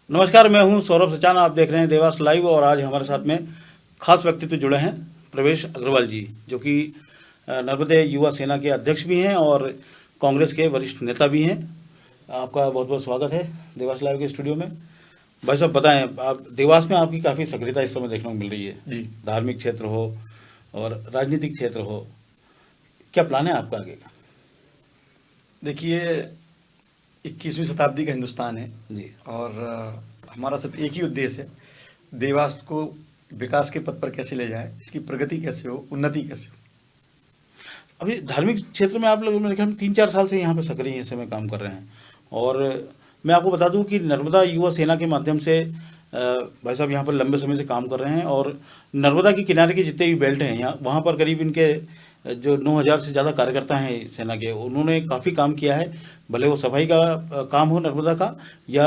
नमस्कार, मैं हूं सौरभ सचाना। आप देख रहे हैं देवास लाइव और आज हमारे साथ में खास व्यक्तित्व जुड़े हैं प्रवेश अग्रवाल जी, जो कि नर्मदे युवा सेना के अध्यक्ष भी हैं और कांग्रेस के वरिष्ठ नेता भी हैं। आपका बहुत बहुत स्वागत है देवास लाइव के स्टूडियो में। भाई साहब बताएं, आप देवास में आपकी काफ़ी सक्रियता इस समय देखने को मिल रही है जी। धार्मिक क्षेत्र हो और राजनीतिक क्षेत्र हो, क्या प्लान है आपका आगे का? देखिए, 21वीं शताब्दी का हिंदुस्तान है जी और हमारा सिर्फ एक ही उद्देश्य है, देवास को विकास के पथ पर कैसे ले जाए, इसकी प्रगति कैसे हो, उन्नति कैसे हो। अभी धार्मिक क्षेत्र में आप लोग मेरे ख्याल में 3-4 साल से यहाँ पे सक्रिय इस समय काम कर रहे हैं और मैं आपको बता दूं कि नर्मदा युवा सेना के माध्यम से भाई साहब यहाँ पर लंबे समय से काम कर रहे हैं और नर्मदा के किनारे के जितने भी बेल्ट हैं यहाँ वहाँ पर करीब इनके जो 9,000 से ज़्यादा कार्यकर्ता हैं सेना के, उन्होंने काफ़ी काम किया है। भले वो सफाई का काम हो नर्मदा का या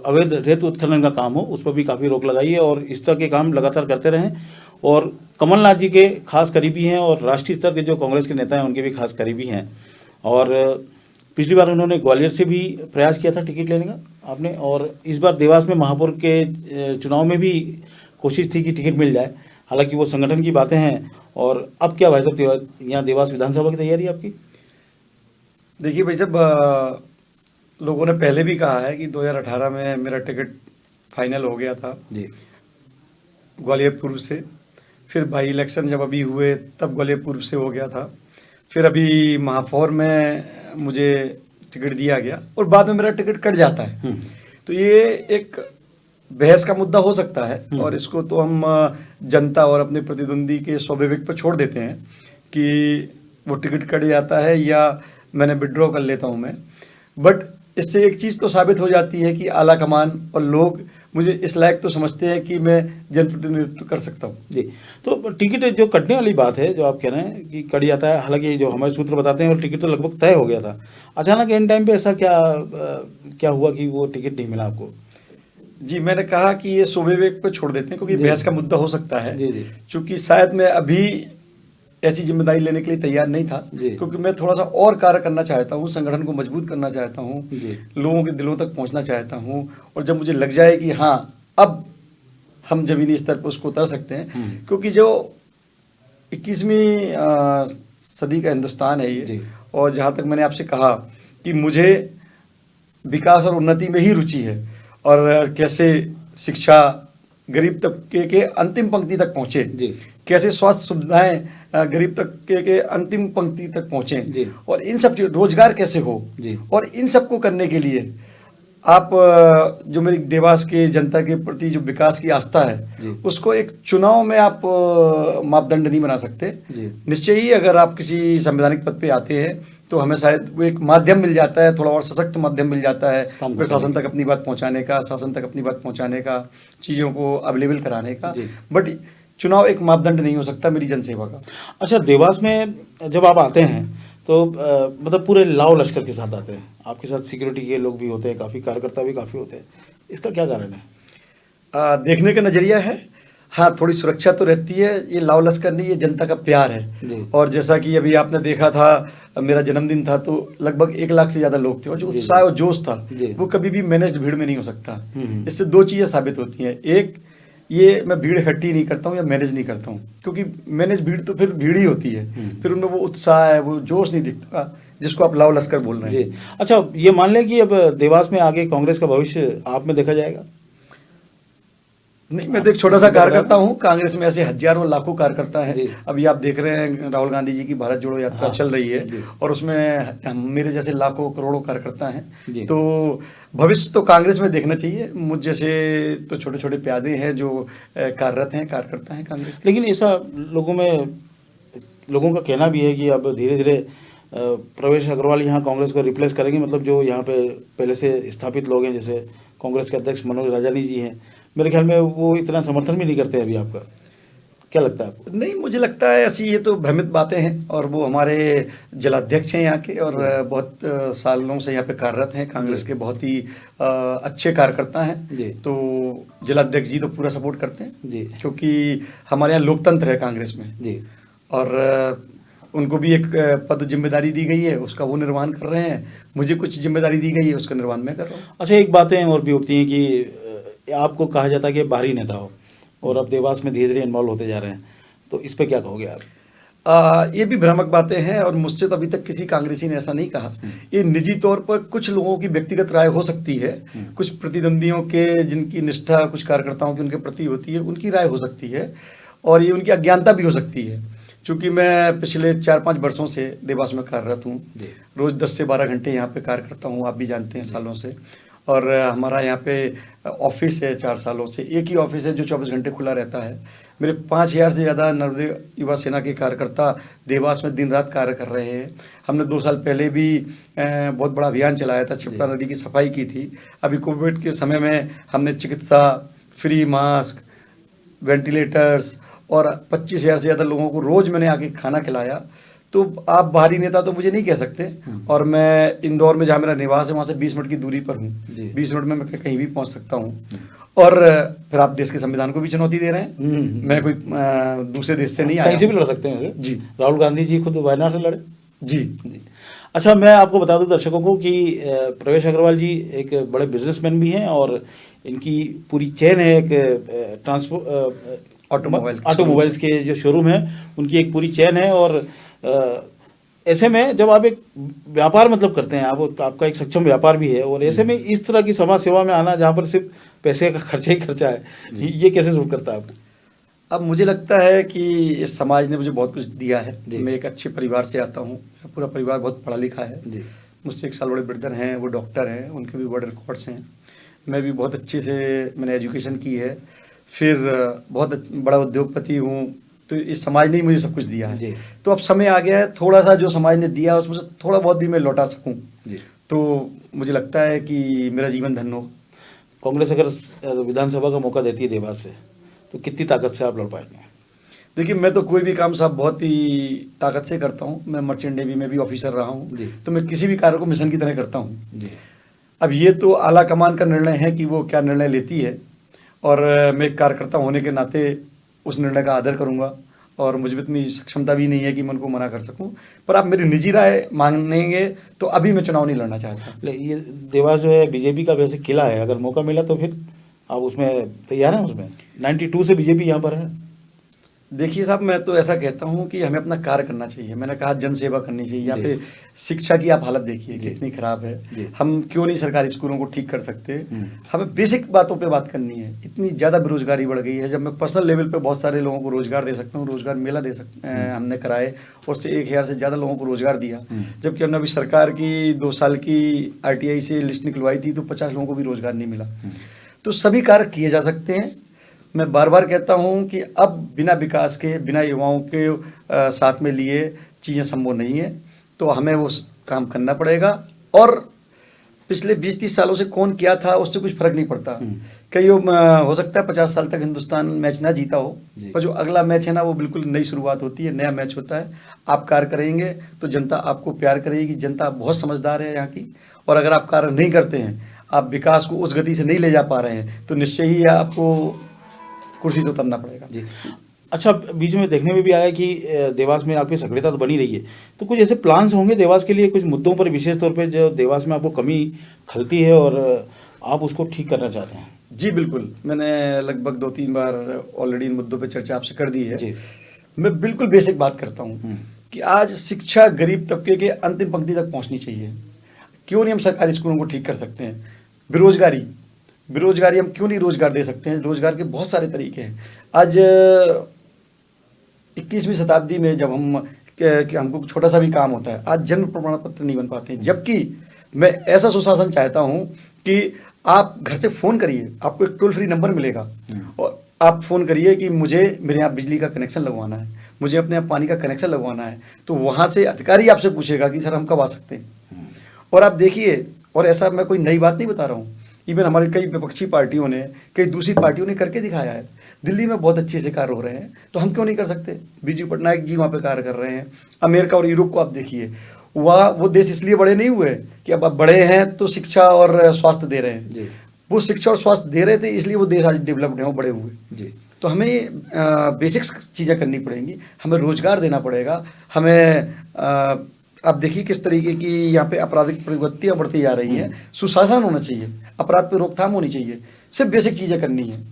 अवैध रेत उत्खनन का काम हो, उस पर भी काफ़ी रोक लगाई है और इस तरह के काम लगातार करते रहें। और कमलनाथ जी के खास करीबी हैं और राष्ट्रीय स्तर के जो कांग्रेस के नेता हैं उनके भी खास करीबी हैं। और पिछली बार उन्होंने ग्वालियर से भी प्रयास किया था टिकट लेने का आपने, और इस बार देवास में महापौर के चुनाव में भी कोशिश थी कि टिकट मिल जाए। हालांकि वो संगठन की बातें हैं। और अब क्या भाई साहब यहाँ देवास विधानसभा की तैयारी आपकी? देखिए भाई साहब, लोगों ने पहले भी कहा है कि 2018 में मेरा टिकट फाइनल हो गया था जी ग्वालियर पूर्व से। फिर बाई इलेक्शन जब अभी हुए तब ग्वालियर पूर्व से हो गया था। फिर अभी महापौर में मुझे टिकट दिया गया और बाद में मेरा टिकट कट जाता है। तो ये एक बहस का मुद्दा हो सकता है और इसको तो हम जनता और अपने प्रतिद्वंदी के स्वाभाविक पर छोड़ देते हैं कि वो टिकट कट जाता है या मैंने विड्रॉ कर लेता हूं मैं। बट इससे एक चीज़ तो साबित हो जाती है कि आला कमान और लोग मुझे इस लायक तो समझते हैं कि मैं जनप्रतिनिधित्व कर सकता हूँ। जी, तो टिकट जो कटने वाली बात है जो आप कह रहे हैं कि कट जाता है, हालांकि जो हमारे सूत्र बताते हैं और टिकट तो लगभग तय हो गया था, अचानक एंड टाइम पे ऐसा क्या हुआ कि वो टिकट नहीं मिला आपको? जी, मैंने कहा कि ये स्वाभाविक पर छोड़ देते हैं क्योंकि बहस का मुद्दा हो सकता है। जी जी क्योंकि शायद मैं अभी ऐसी जिम्मेदारी लेने के लिए तैयार नहीं था, क्योंकि मैं थोड़ा सा और कार्य करना चाहता हूँ, संगठन को मजबूत करना चाहता हूँ, लोगों के दिलों तक पहुँचना चाहता हूँ। और जब मुझे लग जाए कि हाँ अब हम जमीनी स्तर पर उसको उतर सकते हैं, क्योंकि जो 21वीं सदी का हिंदुस्तान है ये, और जहाँ तक मैंने आपसे कहा कि मुझे विकास और उन्नति में ही रुचि है और कैसे शिक्षा गरीब तबके के अंतिम पंक्ति तक पहुँचे, कैसे स्वास्थ्य सुविधाएं गरीब तबके के अंतिम पंक्ति तक पहुँचे, और इन सब रोजगार कैसे हो, और इन सब को करने के लिए आप जो मेरी देवास के जनता के प्रति जो विकास की आस्था है उसको एक चुनाव में आप मापदंड नहीं बना सकते। निश्चय ही अगर आप किसी संवैधानिक पद पे आते हैं तो हमें शायद वो एक माध्यम मिल जाता है, थोड़ा और सशक्त माध्यम मिल जाता है प्रशासन तक अपनी बात पहुंचाने का, शासन तक अपनी बात पहुंचाने का, चीज़ों को अवेलेबल कराने का। बट चुनाव एक मापदंड नहीं हो सकता मेरी जनसेवा का। अच्छा, देवास में जब आप आते हैं तो मतलब पूरे लाव लश्कर के साथ आते हैं, आपके साथ सिक्योरिटी के लोग भी होते हैं, काफ़ी कार्यकर्ता भी काफ़ी होते हैं, इसका क्या कारण है? देखने का नज़रिया है। हाँ, थोड़ी सुरक्षा तो रहती है, ये लाव लश्कर नहीं, ये जनता का प्यार है। और जैसा कि अभी आपने देखा था, मेरा जन्मदिन था तो लगभग 1 लाख से ज़्यादा लोग थे और जो उत्साह और जोश था वो कभी भी मैनेज्ड भीड़ में नहीं हो सकता। इससे 2 चीज़ें साबित होती हैं। एक, ये मैं भीड़ इकट्ठी नहीं करता हूँ या मैनेज नहीं करता हूँ, क्योंकि मैनेज भीड़ तो फिर भीड़ ही होती है, फिर उनमें वो उत्साह है, वो जोश नहीं दिखता जिसको आप लाव लश्कर बोल रहे हैं। अच्छा, ये मान लें कि अब देवास में आगे कांग्रेस का भविष्य आप में देखा जाएगा? नहीं, मैं तो एक छोटा सा कार्यकर्ता हूँ। कांग्रेस में ऐसे हजारों लाखों कार्यकर्ता हैं। अभी आप देख रहे हैं राहुल गांधी जी की भारत जोड़ो यात्रा चल रही है और उसमें मेरे जैसे लाखों करोड़ों कार्यकर्ता हैं। तो भविष्य तो कांग्रेस में देखना चाहिए। मुझ जैसे तो छोटे छोटे प्यादे हैं जो कार्यरत हैं, कार्यकर्ता हैं कांग्रेस। लेकिन ऐसा लोगों का कहना भी है कि अब धीरे धीरे प्रवेश अग्रवाल यहाँ कांग्रेस को रिप्लेस करेंगे, मतलब जो यहाँ पे पहले से स्थापित लोग हैं, जैसे कांग्रेस के अध्यक्ष मनोज राजानी जी हैं, मेरे ख्याल में वो इतना समर्थन भी नहीं करते अभी आपका। क्या लगता है आपको? नहीं, मुझे लगता है ऐसी ये तो भ्रमित बातें हैं और वो हमारे जिलाध्यक्ष हैं यहाँ के और बहुत सालों से यहाँ पे कार्यरत हैं, कांग्रेस के बहुत ही अच्छे कार्यकर्ता हैं। तो जिलाध्यक्ष जी तो पूरा सपोर्ट करते हैं जी, क्योंकि हमारे यहाँ लोकतंत्र है कांग्रेस में जी। और उनको भी एक पद जिम्मेदारी दी गई है, उसका वो निर्वहन कर रहे हैं। मुझे कुछ जिम्मेदारी दी गई है, उसका निर्वहन मैं कर रहा हूँ। अच्छा, एक बातें और भी उठती हैं कि आपको कहा जाता है कि बाहरी नेता हो, और अब देवास में धीरे धीरे इन्वॉल्व होते जा रहे हैं, तो इस पे क्या कहोगे आप? ये भी भ्रामक बातें हैं, और मुझसे तो अभी तक किसी कांग्रेसी ने ऐसा नहीं कहा। ये निजी तौर पर कुछ लोगों की व्यक्तिगत राय हो सकती है, कुछ प्रतिद्वंदियों के जिनकी निष्ठा कुछ कार्यकर्ताओं की उनके प्रति होती है, उनकी राय हो सकती है, और ये उनकी अज्ञानता भी हो सकती है। क्योंकि मैं पिछले 4-5 वर्षों से देवास में कार्यरत हूँ, रोज 10 से 12 घंटे यहाँ पे कार्य करता हूँ, आप भी जानते हैं सालों से। और हमारा यहाँ पे ऑफिस है 4 सालों से, एक ही ऑफिस है जो 24 घंटे खुला रहता है। मेरे 5000 से ज़्यादा नर्मदे युवा सेना के कार्यकर्ता देवास में दिन रात कार्य कर रहे हैं। हमने 2 साल पहले भी बहुत बड़ा अभियान चलाया था, छिपरा नदी की सफाई की थी। अभी कोविड के समय में हमने चिकित्सा, फ्री मास्क, वेंटिलेटर्स और 25,000 से ज़्यादा लोगों को रोज़ मैंने आके खाना खिलाया। तो आप बाहरी नेता तो मुझे नहीं कह सकते। और मैं इंदौर में जहाँ मेरा निवास है वहाँ से 20 मिनट की दूरी पर हूँ। 20 मिनट में मैं कहीं भी पहुँच सकता हूँ। और फिर आप देश के संविधान को भी चुनौती दे रहे हैं। मैं कोई दूसरे देश से नहीं आया, कहीं से भी लड़ सकते हैं जी। राहुल गांधी जी खुद वायनाड से लड़े जी। अच्छा, मैं आपको बता दूं दर्शकों को कि प्रवेश अग्रवाल जी एक बड़े बिजनेसमैन भी हैं, और इनकी पूरी चेन है, एक ऑटोमोबाइल्स के जो शोरूम है उनकी एक पूरी चेन है। और ऐसे में जब आप एक व्यापार मतलब करते हैं, आपका एक सक्षम व्यापार भी है, और ऐसे में इस तरह की समाज सेवा में आना जहाँ पर सिर्फ पैसे का खर्चा ही खर्चा है, ये कैसे सूट करता है आपको? अब मुझे लगता है कि इस समाज ने मुझे बहुत कुछ दिया है। मैं एक अच्छे परिवार से आता हूँ, पूरा परिवार बहुत पढ़ा लिखा है। मुझसे 1 साल बड़े ब्रदर हैं, वो डॉक्टर हैं, उनके भी बड़े रिकॉर्ड्स हैं। मैं भी बहुत अच्छे से मैंने एजुकेशन की है, फिर बहुत बड़ा उद्योगपति हूँ। तो इस समाज ने ही मुझे सब कुछ दिया है। तो अब समय आ गया है थोड़ा सा जो समाज ने दिया उसमें से थोड़ा बहुत भी मैं लौटा सकूँ, तो मुझे लगता है कि मेरा जीवन धन्य हो। कांग्रेस अगर विधानसभा का मौका देती है देवास से, तो कितनी ताकत से आप लड़ पाएंगे? देखिए, मैं तो कोई भी काम साहब बहुत ही ताकत से करता हूँ। मैं मर्चेंट नेवी में भी ऑफिसर रहा हूँ, तो मैं किसी भी कार्य को मिशन की तरह करता हूँ। अब ये तो आला कमान का निर्णय है कि वो क्या निर्णय लेती है, और मैं एक कार्यकर्ता होने के नाते उस निर्णय का आदर करूँगा। और मुझे इतनी सक्षमता भी नहीं है कि मैं उनको मना कर सकूं। पर आप मेरी निजी राय मांगेंगे तो अभी मैं चुनाव नहीं लड़ना चाहता। ये देवास जो है बीजेपी का वैसे किला है, अगर मौका मिला तो फिर आप उसमें तैयार हैं? उसमें 92 से बीजेपी यहाँ पर है। देखिए साहब, मैं तो ऐसा कहता हूँ कि हमें अपना कार्य करना चाहिए। मैंने कहा जन सेवा करनी चाहिए। यहाँ पे शिक्षा की आप हालत देखिए कितनी खराब है। हम क्यों नहीं सरकारी स्कूलों को ठीक कर सकते? हमें बेसिक बातों पे बात करनी है। इतनी ज़्यादा बेरोजगारी बढ़ गई है। जब मैं पर्सनल लेवल पे बहुत सारे लोगों को रोजगार दे सकता हूँ, रोजगार मेला दे सकते हमने कराए, और उससे 1000 से ज़्यादा लोगों को रोजगार दिया। जबकि हमने अभी सरकार की 2 साल की RTI से लिस्ट निकलवाई थी, तो 50 लोगों को भी रोजगार नहीं मिला। तो सभी कार्य किए जा सकते हैं। मैं बार बार कहता हूं कि अब बिना विकास के, बिना युवाओं के साथ में लिए चीज़ें संभव नहीं है। तो हमें वो काम करना पड़ेगा। और पिछले 20-30 सालों से कौन क्या था उससे कुछ फर्क नहीं पड़ता। कई हो सकता है 50 साल तक हिंदुस्तान मैच ना जीता हो, पर जो अगला मैच है ना, वो बिल्कुल नई शुरुआत होती है, नया मैच होता है। आप कार्य करेंगे तो जनता आपको प्यार करेगी। जनता बहुत समझदार है यहाँ की। और अगर आप कार्य नहीं करते हैं, आप विकास को उस गति से नहीं ले जा पा रहे हैं, तो निश्चय ही आपको कुर्सी से उतरना पड़ेगा। जी। अच्छा, बीच में देखने में भी आया कि देवास में आपकी सक्रियता तो बनी रही है, तो कुछ ऐसे प्लान्स होंगे देवास के लिए, कुछ मुद्दों पर विशेष तौर पे जो देवास में आपको कमी खलती है और आप उसको ठीक करना चाहते हैं? जी बिल्कुल, मैंने लगभग 2-3 बार ऑलरेडी इन मुद्दों पर चर्चा आपसे कर दी है। जी। मैं बिल्कुल बेसिक बात करता हूँ कि आज शिक्षा गरीब तबके के अंतिम पंक्ति तक पहुँचनी चाहिए। क्यों नहीं हम सरकारी स्कूलों को ठीक कर सकते हैं? बेरोजगारी हम क्यों नहीं रोजगार दे सकते हैं? रोजगार के बहुत सारे तरीके हैं। आज 21वीं शताब्दी में जब हमको छोटा सा भी काम होता है, आज जन्म प्रमाण पत्र नहीं बन पाते हैं। जबकि मैं ऐसा सुशासन चाहता हूं कि आप घर से फोन करिए, आपको एक टोल फ्री नंबर मिलेगा, और आप फोन करिए कि मुझे मेरे यहाँ बिजली का कनेक्शन लगवाना है, मुझे अपने यहाँ पानी का कनेक्शन लगवाना है, तो वहां से अधिकारी आपसे पूछेगा कि सर हम कब आ सकते हैं। और आप देखिए, और ऐसा मैं कोई नई बात नहीं बता रहा हूँ, इवन हमारे कई विपक्षी पार्टियों ने, कई दूसरी पार्टियों ने करके दिखाया है। दिल्ली में बहुत अच्छे से कार्य हो रहे हैं, तो हम क्यों नहीं कर सकते? बीजू पटनायक जी वहाँ पे कार्य कर रहे हैं। अमेरिका और यूरोप को आप देखिए, वहाँ वो देश इसलिए बड़े नहीं हुए कि अब बड़े हैं तो शिक्षा और स्वास्थ्य दे रहे हैं। वो शिक्षा और स्वास्थ्य दे रहे थे, इसलिए वो देश आज डेवलप्ड है, वो बड़े हुए। जी। तो हमें बेसिक्स चीज़ें करनी पड़ेंगी, हमें रोजगार देना पड़ेगा, हमें आप देखिए किस तरीके की यहाँ पे आपराधिक प्रवृत्तियाँ बढ़ती जा रही हैं। सुशासन होना चाहिए, अपराध पे रोकथाम होनी चाहिए, सिर्फ बेसिक चीज़ें करनी है।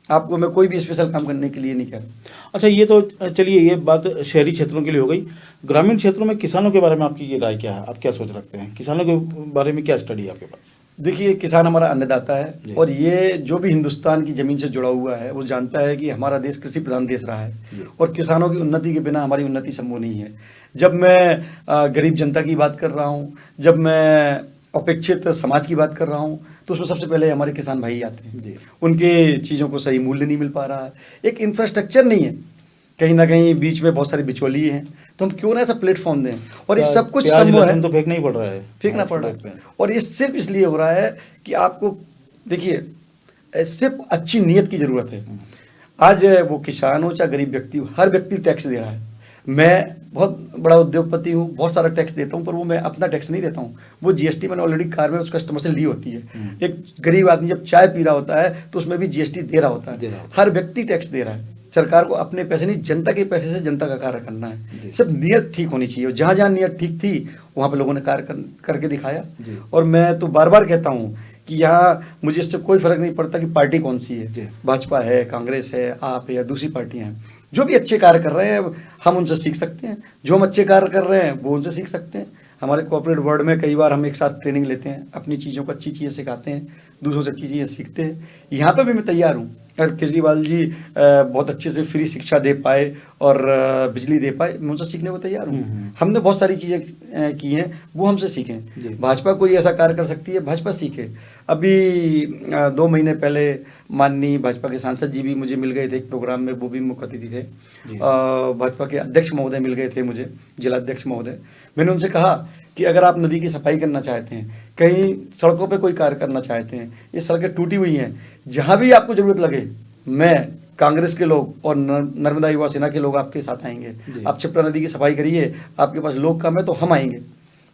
आपको मैं कोई भी स्पेशल काम करने के लिए नहीं कह रहा। अच्छा, ये तो चलिए, ये बात शहरी क्षेत्रों के लिए हो गई। ग्रामीण क्षेत्रों में किसानों के बारे में आपकी ये राय क्या है? आप क्या सोच रखते हैं? किसानों के बारे में क्या स्टडी है आपके पास? देखिए, किसान हमारा अन्नदाता है और ये जो भी हिंदुस्तान की ज़मीन से जुड़ा हुआ है वो जानता है कि हमारा देश कृषि प्रधान देश रहा है और किसानों की उन्नति के बिना हमारी उन्नति संभव नहीं है। जब मैं गरीब जनता की बात कर रहा हूँ, जब मैं अपेक्षित समाज की बात कर रहा हूँ, तो उसमें सबसे पहले हमारे किसान भाई आते हैं। उनके चीज़ों को सही मूल्य नहीं मिल पा रहा है, एक इंफ्रास्ट्रक्चर नहीं है, कहीं ना कहीं बीच में बहुत सारे बिचौलिए हैं, तो हम क्यों ना ऐसा प्लेटफॉर्म दें। और ये सब कुछ संभव है, तो फेंकना ही पड़ रहा है, फेंकना पड़ रहा है। और ये सिर्फ इसलिए हो रहा है कि आपको देखिए सिर्फ अच्छी नीयत की ज़रूरत है। आज वो किसान हो चाहे गरीब व्यक्ति हो, हर व्यक्ति टैक्स दे रहा है। मैं बहुत बड़ा उद्योगपति हूँ, बहुत सारा टैक्स देता हूँ, पर वो मैं अपना टैक्स नहीं देता हूँ, वो जीएसटी मैंने ऑलरेडी कार में उस कस्टमर से ली होती है। एक गरीब आदमी जब चाय पी रहा होता है तो उसमें भी जीएसटी दे रहा होता है। हर व्यक्ति टैक्स दे रहा है। सरकार को अपने पैसे नहीं, जनता के पैसे से जनता का कार्य करना है। सिर्फ नियत ठीक होनी चाहिए, जहाँ जहाँ नियत ठीक थी वहाँ पे लोगों ने कार्य करके दिखाया। और मैं तो बार बार कहता हूँ कि यहाँ मुझे इससे कोई फर्क नहीं पड़ता कि पार्टी कौन सी है, भाजपा है, कांग्रेस है, आप है या दूसरी पार्टियाँ हैं। जो भी अच्छे कार्य कर रहे हैं हम उनसे सीख सकते हैं, जो हम अच्छे कार्य कर रहे हैं वो उनसे सीख सकते हैं। हमारे कॉर्पोरेट वर्ल्ड में कई बार हम एक साथ ट्रेनिंग लेते हैं, अपनी चीज़ों को अच्छी चीज़ें सिखाते हैं, दूसरों से अच्छी चीज़ें सीखते हैं। यहाँ पे भी मैं तैयार हूँ। अगर केजरीवाल जी बहुत अच्छे से फ्री शिक्षा दे पाए और बिजली दे पाए, मैं उनसे सीखने को तैयार हूँ। हमने बहुत सारी चीज़ें की हैं, वो हमसे सीखें। भाजपा कोई ऐसा कार्य कर सकती है, भाजपा सीखे। अभी 2 महीने पहले माननीय भाजपा के सांसद जी भी मुझे मिल गए थे एक प्रोग्राम में, वो भी मुख्य अतिथि थे। भाजपा के अध्यक्ष महोदय मिल गए थे मुझे, जिला अध्यक्ष महोदय। मैंने उनसे कहा कि अगर आप नदी की सफाई करना चाहते हैं, कहीं सड़कों पे कोई कार्य करना चाहते हैं, ये सड़कें टूटी हुई हैं, जहाँ भी आपको ज़रूरत लगे, मैं कांग्रेस के लोग और नर्मदा युवा सेना के लोग आपके साथ आएंगे। आप क्षिप्रा नदी की सफाई करिए, आपके पास लोग कम है तो हम आएंगे।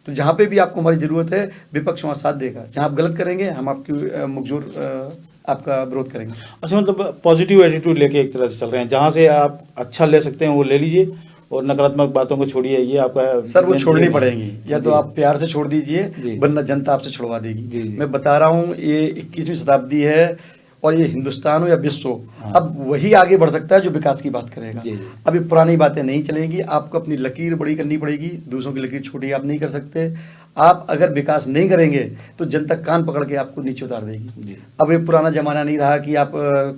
तो जहाँ पे भी आपको हमारी ज़रूरत है, विपक्ष वहाँ साथ देगा। जहाँ आप गलत करेंगे हम आपकी मुखजोर आपका विरोध करेंगे। अच्छा, मतलब पॉजिटिव एटीट्यूड लेके एक तरह से चल रहे हैं, जहाँ से आप अच्छा ले सकते हैं वो ले लीजिए और नकारात्मक बातों को छोड़िए। ये आपका सर वो छोड़नी पड़ेंगी, या तो आप प्यार से छोड़ दीजिए वरना जनता आपसे छुड़वा देगी। मैं बता रहा हूँ, ये 21वीं शताब्दी है और ये हिंदुस्तान हो या विश्व हो, अब वही आगे बढ़ सकता है जो विकास की बात करेगा। अभी पुरानी बातें नहीं चलेंगी, आपको अपनी लकीर बड़ी करनी पड़ेगी, दूसरों की लकीर छोटी आप नहीं कर सकते। आप अगर विकास नहीं करेंगे तो जनता कान पकड़ के आपको नीचे उतार देगी। अब ये पुराना जमाना नहीं रहा कि आप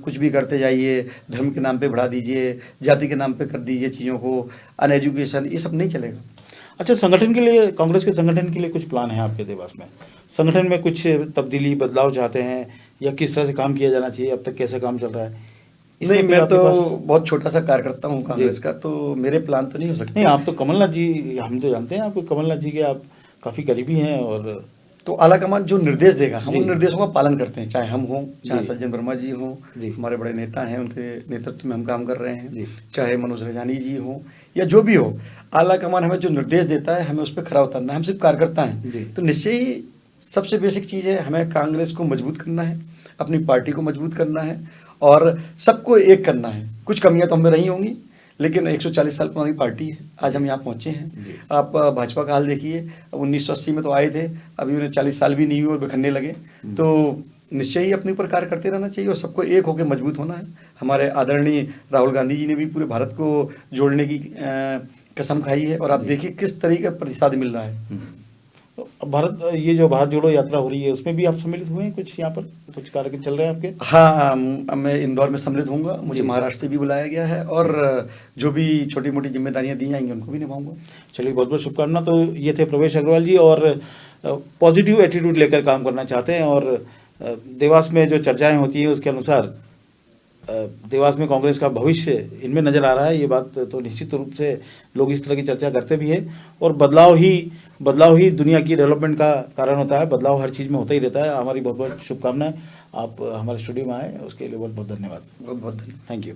कुछ भी करते जाइए, धर्म के नाम पे बढ़ा दीजिए, जाति के नाम पे कर दीजिए चीज़ों को, अनएजुकेशन, ये सब नहीं चलेगा। अच्छा, संगठन के लिए, कांग्रेस के संगठन के लिए कुछ प्लान है आपके देवास में? संगठन में कुछ तब्दीली, बदलाव चाहते हैं या किस तरह से काम किया जाना चाहिए? अब तक कैसा काम चल रहा है? नहीं, मैं तो बहुत छोटा सा कार्यकर्ता हूँ कांग्रेस का, तो मेरे प्लान तो नहीं हो सकते। नहीं, आप तो कमलनाथ जी, हम तो जानते हैं आपको, कमलनाथ जी के आप काफ़ी करीबी हैं। और तो आलाकमान जो निर्देश देगा हम उन निर्देशों का पालन करते हैं, चाहे हम हों, चाहे सज्जन वर्मा जी हों, हमारे बड़े नेता हैं, उनके नेतृत्व में हम काम कर रहे हैं, चाहे मनोज रजानी जी हों या जो भी हो, आलाकमान हमें जो निर्देश देता है हमें उस पर खरा उतरना है। हम सिर्फ कार्यकर्ता हैं। तो निश्चय ही सबसे बेसिक चीज़ है, हमें कांग्रेस को मजबूत करना है, अपनी पार्टी को मजबूत करना है और सबको एक करना है। कुछ कमियां तो हमें रही होंगी, लेकिन 140 साल पुरानी पार्टी है, आज हम यहाँ पहुँचे हैं। आप भाजपा का हाल देखिए, अब 1980 में तो आए थे, अभी उन्हें 40 साल भी नहीं हुए और बिखरने लगे। तो निश्चय ही अपने ऊपर कार्य करते रहना चाहिए और सबको एक होकर मजबूत होना है। हमारे आदरणीय राहुल गांधी जी ने भी पूरे भारत को जोड़ने की कसम खाई है और आप देखिए किस तरीके का प्रतिसाद मिल रहा है। भारत, ये जो भारत जोड़ो यात्रा हो रही है उसमें भी आप सम्मिलित हुए हैं? कुछ यहाँ पर कुछ कार्यक्रम चल रहे हैं आपके? हाँ, मैं इंदौर में सम्मिलित होऊंगा, मुझे महाराष्ट्र से भी बुलाया गया है और जो भी छोटी मोटी जिम्मेदारियां दी जाएंगी उनको भी निभाऊंगा। चलिए, बहुत बहुत शुभकामना। तो ये थे प्रवेश अग्रवाल जी, और पॉजिटिव एटीट्यूड लेकर काम करना चाहते हैं और देवास में जो चर्चाएँ होती हैं उसके अनुसार देवास में कांग्रेस का भविष्य इनमें नज़र आ रहा है। ये बात तो निश्चित रूप से लोग इस तरह की चर्चा करते भी हैं और बदलाव ही दुनिया की डेवलपमेंट का कारण होता है। बदलाव हर चीज़ में होता ही रहता है। हमारी बहुत बहुत शुभकामनाएं। आप हमारे स्टूडियो में आए उसके लिए बहुत बहुत धन्यवाद। बहुत बहुत धन्यवाद। Thank you.